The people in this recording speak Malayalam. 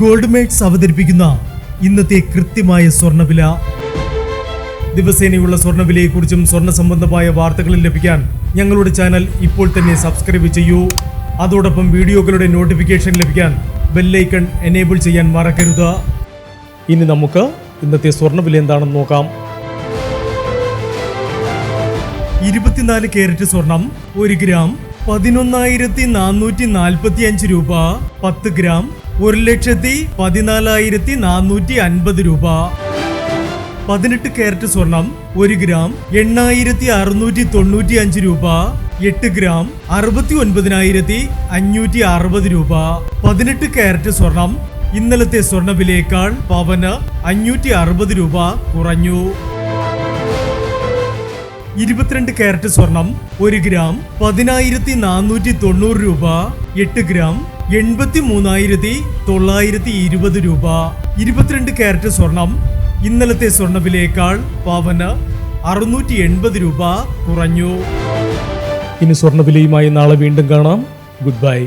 ഗോൾഡ് മേക്സ് അവതരിപ്പിക്കുന്ന ഇന്നത്തെ കൃത്യമായ സ്വർണ്ണവില. ദിവസേനയുള്ള സ്വർണ്ണവിലയെക്കുറിച്ചും സ്വർണ്ണ സംബന്ധമായ വാർത്തകളും ലഭിക്കാൻ ഞങ്ങളുടെ ചാനൽ ഇപ്പോൾ തന്നെ സബ്സ്ക്രൈബ് ചെയ്യൂ. അതോടൊപ്പം വീഡിയോകളുടെ നോട്ടിഫിക്കേഷൻ ലഭിക്കാൻ ബെല്ലൈക്കൺ എനേബിൾ ചെയ്യാൻ മറക്കരുത്. ഇനി നമുക്ക് ഇന്നത്തെ സ്വർണ്ണവില എന്താണെന്ന് നോക്കാം. 24 കാരറ്റ് സ്വർണം 1 ഗ്രാം 11,445 രൂപ. 10 ഗ്രാം 1,14,450 രൂപ. 18 കാരറ്റ് സ്വർണം 1 ഗ്രാം 8,695 രൂപ. 8 ഗ്രാം 69,560 രൂപ. 18 കാരറ്റ് സ്വർണം ഇന്നലത്തെ സ്വർണ്ണവിലയേക്കാൾ പവന് 560 രൂപ കുറഞ്ഞു. 22 കാരറ്റ് സ്വർണം 1 ഗ്രാം 10,490 രൂപ. 8 ഗ്രാം 83,920 രൂപ. 22 കാരറ്റ് സ്വർണം ഇന്നലത്തെ സ്വർണ്ണവിലയേക്കാൾ പവന് 680 രൂപ കുറഞ്ഞു. ഇനി സ്വർണ്ണവിലയുമായി നാളെ വീണ്ടും കാണാം. Good bye.